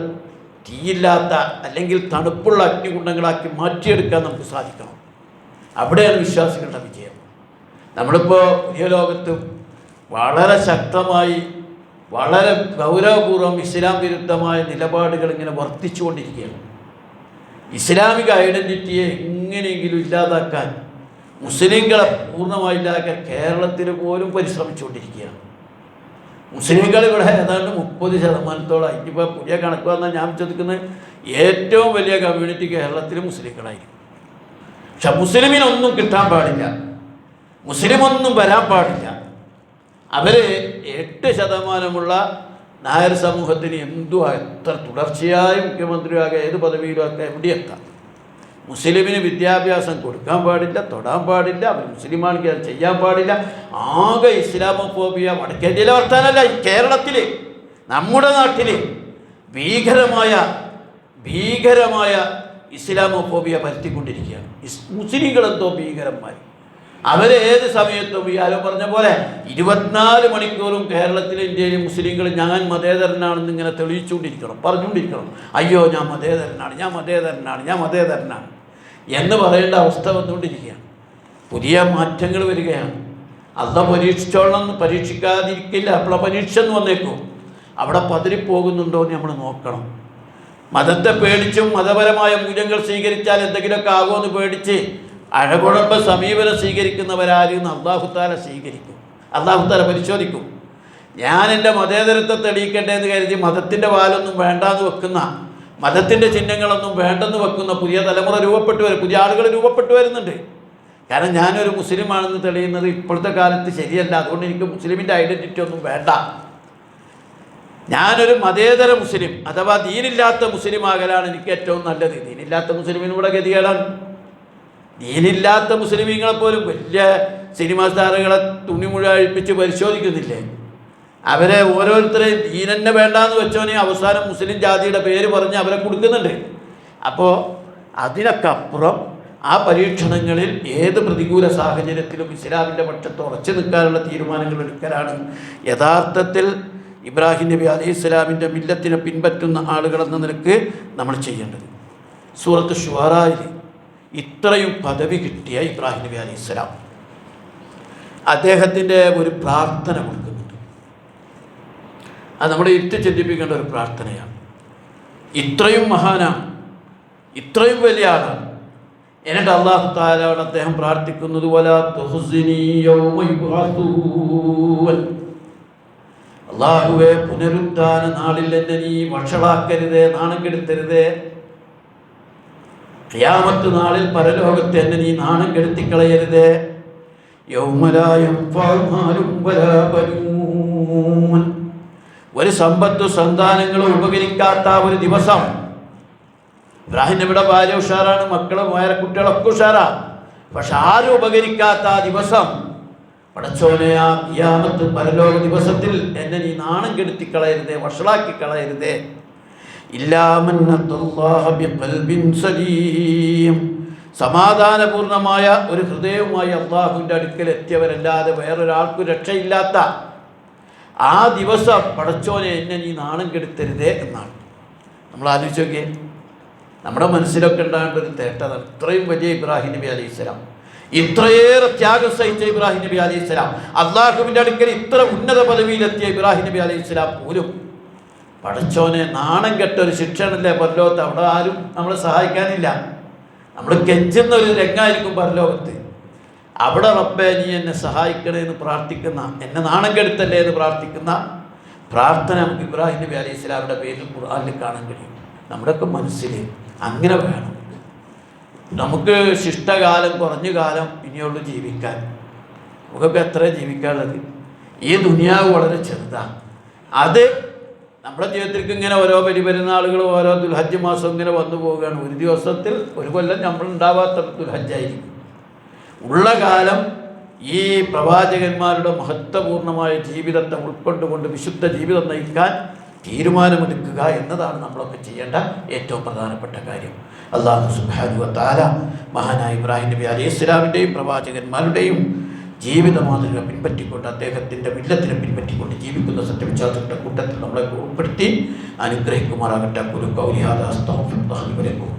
തീയില്ലാത്ത അല്ലെങ്കിൽ തണുപ്പുള്ള അഗ്നികുണ്ഡങ്ങളാക്കി മാറ്റിയെടുക്കാൻ നമുക്ക് സാധിക്കണം. അവിടെയാണ് വിശ്വാസികളുടെ വിജയം. നമ്മളിപ്പോൾ പുതിയ ലോകത്ത് വളരെ ശക്തമായി, വളരെ ഗൗരവപൂർവ്വം ഇസ്ലാം വിരുദ്ധമായ നിലപാടുകൾ ഇങ്ങനെ വർദ്ധിച്ചുകൊണ്ടിരിക്കുകയാണ്. ഇസ്ലാമിക ഐഡൻറ്റിറ്റിയെ എങ്ങനെയെങ്കിലും ഇല്ലാതാക്കാൻ, മുസ്ലിങ്ങളെ പൂർണ്ണമായി ഇല്ലാതാക്കാൻ കേരളത്തിൽ പോലും പരിശ്രമിച്ചുകൊണ്ടിരിക്കുകയാണ്. മുസ്ലിങ്ങൾ ഇവിടെ ഏതാണ്ട് 30%. ഇനിയിപ്പോൾ പുതിയ കണക്ക് വന്നാൽ ഞാൻ ചോദിക്കുന്നത് ഏറ്റവും വലിയ കമ്മ്യൂണിറ്റി കേരളത്തിൽ മുസ്ലിങ്ങളായിരിക്കും. പക്ഷെ മുസ്ലിമിനൊന്നും കിട്ടാൻ പാടില്ല, മുസ്ലിമൊന്നും വരാൻ പാടില്ല. അവർ 8% നായർ സമൂഹത്തിന് എത്ര തുടർച്ചയായി മുഖ്യമന്ത്രിയാകെ ഏത് പദവിയിലൊക്കെ എവിടെയെത്താം. മുസ്ലിമിന് വിദ്യാഭ്യാസം കൊടുക്കാൻ പാടില്ല, തൊടാൻ പാടില്ല, അവർ മുസ്ലിമാണെങ്കിൽ അത് ചെയ്യാൻ പാടില്ല. ആകെ ഇസ്ലാമോഫോബിയ വടക്കേന്ത്യയിലെ വർത്താനല്ല, കേരളത്തിൽ നമ്മുടെ നാട്ടിൽ ഭീകരമായ ഇസ്ലാമോഫോബിയ പരത്തിക്കൊണ്ടിരിക്കുകയാണ്. മുസ്ലിങ്ങളെന്തോ ഭീകരന്മാർ. അവരേത് സമയത്തും ഈ ആരോ പറഞ്ഞ പോലെ 24 മണിക്കൂറും കേരളത്തിലെ ഇന്ത്യയിലെ മുസ്ലിങ്ങൾ ഞാൻ മതേതരനാണെന്ന് ഇങ്ങനെ പറഞ്ഞുകൊണ്ടിരിക്കണം. അയ്യോ ഞാൻ മതേതരനാണ് എന്ന് പറയേണ്ട അവസ്ഥ വന്നുകൊണ്ടിരിക്കുകയാണ്. പുതിയ മാറ്റങ്ങൾ വരികയാണ്. അള്ള പരീക്ഷിച്ചോളണം, പരീക്ഷിക്കാതിരിക്കില്ല. അപ്പോൾ പരീക്ഷ എന്ന് വന്നേക്കും. അവിടെ പതറിപ്പോകുന്നുണ്ടോ എന്ന് നമ്മൾ നോക്കണം. മതത്തെ പേടിച്ചും മതപരമായ മൂല്യങ്ങൾ സ്വീകരിച്ചാൽ എന്തെങ്കിലുമൊക്കെ ആകുമെന്ന് പേടിച്ച് അഴകുഴമ്പ സമീപനം സ്വീകരിക്കുന്നവരാരും അള്ളാഹുത്താല സ്വീകരിക്കും, അള്ളാഹുത്താല പരിശോധിക്കും. ഞാൻ എൻ്റെ മതേതരത്വം തെളിയിക്കട്ടെ എന്ന് കരുതി മതത്തിൻ്റെ വാലൊന്നും വേണ്ടാന്ന് വെക്കുന്ന, മതത്തിൻ്റെ ചിഹ്നങ്ങളൊന്നും വേണ്ടെന്ന് വെക്കുന്ന പുതിയ തലമുറ രൂപപ്പെട്ടു വരും, പുതിയ ആളുകൾ രൂപപ്പെട്ടു വരുന്നുണ്ട്. കാരണം ഞാനൊരു മുസ്ലിമാണെന്ന് തെളിയുന്നത് ഇപ്പോഴത്തെ കാലത്ത് ശരിയല്ല. അതുകൊണ്ട് എനിക്ക് മുസ്ലിമിൻ്റെ ഐഡൻറ്റിറ്റി ഒന്നും വേണ്ട. ഞാനൊരു മതേതര മുസ്ലിം അഥവാ ദീനില്ലാത്ത മുസ്ലിം ആകലാണ് എനിക്ക് ഏറ്റവും നല്ലത്. ദീനില്ലാത്ത മുസ്ലിമിനൂടെ ഗതികേടാണ്. ദീനില്ലാത്ത മുസ്ലിമീങ്ങളെപ്പോലും വലിയ സിനിമാ സ്റ്റാറുകളെ തുണി മുഴുവൻ അഴിപ്പിച്ച് പരിശോധിക്കുന്നില്ലേ? അവരെ ഓരോരുത്തരെയും ദീനെന്നെ വേണ്ടാന്ന് വെച്ചോനെ അവസാനം മുസ്ലിം ജാതിയുടെ പേര് പറഞ്ഞ് അവരെ കൊടുക്കുന്നുണ്ട്. അപ്പോൾ അതിനൊക്കെ അപ്പുറം ആ പരീക്ഷണങ്ങളിൽ ഏത് പ്രതികൂല സാഹചര്യത്തിലും ഇസ്ലാമിൻ്റെ പക്ഷത്ത് ഉറച്ചു നിൽക്കാനുള്ള തീരുമാനങ്ങൾ എടുക്കലാണ് യഥാർത്ഥത്തിൽ ഇബ്രാഹിം നബി അലൈഹി സ്വലാമിൻ്റെ മില്ലത്തിനെ പിൻപറ്റുന്ന ആളുകളെന്ന നിലക്ക് നമ്മൾ ചെയ്യേണ്ടത്. സൂറത്ത് ശുആറയിൽ ഇത്രയും പദവി കിട്ടിയ ഇബ്രാഹിം നബി അലൈഹി സ്വലാം അദ്ദേഹത്തിൻ്റെ ഒരു പ്രാർത്ഥന കൊടുക്കുന്നുണ്ട്. അത് നമ്മളെ ഇരുത്തി ചിന്തിപ്പിക്കേണ്ട ഒരു പ്രാർത്ഥനയാണ്. ഇത്രയും മഹാനാണ്, ഇത്രയും വലിയ ആളാണ്. എന്നിട്ട് അല്ലാഹു തആലയോട് അദ്ദേഹം പ്രാർത്ഥിക്കുന്നത് വലാ തുഹ്സിനി യൗമ യുബ്അസൂൻ, അല്ലാഹുവേ പുനരുദ്ധാന നാളിൽ എന്നെ നീ വഷളാക്കരുതേ, നാണം കെടുത്തരുതേ. ഖിയാമത്ത് നാളിൽ പരലോകത്ത് എന്നെ നീ നാണം കെടുത്തിക്കളയരുതേ. യൗമ ലാ യൻഫഉ മാലും വലാ ബനൂൻ, ഒരു സമ്പത്തും സന്താനങ്ങളും ഉപകരിക്കാത്ത ഒരു ദിവസം. ഇബ്രാഹിം നബിയുടെ ഭാര്യ ഉഷാറാണ്, മക്കളും കുട്ടികളൊക്കെ ഉഷാറാ. പക്ഷെ ആരും ഉപകരിക്കാത്ത ആ ദിവസം, പടച്ചോനെ ആ ഖിയാമത്ത് പരലോക ദിവസത്തിൽ എന്നെ നീ നാണം കെടുത്തിക്കളയരുതേ, വഷളാക്കി കളയരുതേ. സമാധാനപൂർണമായ ഒരു ഹൃദയവുമായി അള്ളാഹുവിൻ്റെ അടുക്കൽ എത്തിയവരല്ലാതെ വേറൊരാൾക്കും രക്ഷയില്ലാത്ത ആ ദിവസം പടച്ചോനെ എന്നെ നീ നാണം കെടുത്തരുതേ എന്നാണ്. നമ്മൾ ആലോചിച്ച് നോക്കിയേ, നമ്മുടെ മനസ്സിലൊക്കെ ഉണ്ടാകേണ്ട ഒരു തേട്ടതാണ്. ഇത്രയും വലിയ ഇബ്രാഹിം നബി അലൈഹി സ്വലാം, ഇത്രയേറെ ത്യാഗം സഹിച്ച ഇബ്രാഹിം നബി അലൈഹി സ്വലാം, അള്ളാഹുവിൻ്റെ അടുക്കൽ ഇത്ര ഉന്നത പദവിയിലെത്തിയ ഇബ്രാഹിം നബി അലൈഹി സ്വലാം പോലും പടച്ചോനെ നാണം കെട്ടൊരു ശിക്ഷണല്ലേ പരലോകത്ത്. അവിടെ ആരും നമ്മളെ സഹായിക്കാനില്ല. നമ്മൾ കെഞ്ചുന്ന ഒരു രംഗമായിരിക്കും പരലോകത്ത്. അവിടെ റബ്ബേ നീ എന്നെ സഹായിക്കണേ എന്ന് പ്രാർത്ഥിക്കുന്ന, എന്നെ നാണം കെടുത്തല്ലേ എന്ന് പ്രാർത്ഥിക്കുന്ന പ്രാർത്ഥന നമുക്ക് ഇബ്രാഹിം നബി അലൈഹി സ്വലാമിൻ്റെ പേരിൽ ഖുർആനിൽ കാണാൻ കഴിയും. നമ്മുടെയൊക്കെ മനസ്സിൽ അങ്ങനെ വേണം. നമുക്ക് ശിഷ്ടകാലം, കുറഞ്ഞ കാലം ഇനിയുള്ളൂ ജീവിക്കാൻ. നമുക്കൊക്കെ എത്ര ജീവിക്കാനുള്ളത്? ഈ ദുനിയാവ് വളരെ ചെറുതാണ്. അത് നമ്മുടെ ജീവിതത്തിലേക്ക് ഇങ്ങനെ ഓരോ പരിപെരുന്നാളുകൾ, ഓരോ ദുൽഹജ്ജ് മാസം ഇങ്ങനെ വന്നു പോവുകയാണ്. ഒരു ദിവസത്തിൽ ഒരു കൊല്ലം നമ്മൾ ഉണ്ടാവാത്ത ദുൽഹജ്ജായിരിക്കും. ഉള്ള കാലം ഈ പ്രവാചകന്മാരുടെ മഹത്വപൂർണമായ ജീവിതത്തെ ഉൾക്കൊണ്ടുകൊണ്ട് വിശുദ്ധ ജീവിതം നയിക്കാൻ തീരുമാനമെടുക്കുക എന്നതാണ് നമ്മളൊക്കെ ചെയ്യേണ്ട ഏറ്റവും പ്രധാനപ്പെട്ട കാര്യം. അല്ലാഹു സുബ്ഹാനഹു വ തആല മഹാനായ ഇബ്രാഹിം നബി അലൈഹി സ്വലാമിൻ്റെയും പ്രവാചകന്മാരുടെയും ജീവിത മാതൃക പിൻപറ്റിക്കൊണ്ട്, അദ്ദേഹത്തിൻ്റെ മില്ലത്തിനെ പിൻപറ്റിക്കൊണ്ട് ജീവിക്കുന്ന സത്യവിശ്വാസികളുടെ കൂട്ടത്തിൽ നമ്മളെ ഉൾപ്പെടുത്തി അനുഗ്രഹിക്കുമാറാകട്ടെ. ഖൗലി ഹാദാ അസ്തഗ്ഫിറുല്ലാഹി ലി വലക്കും.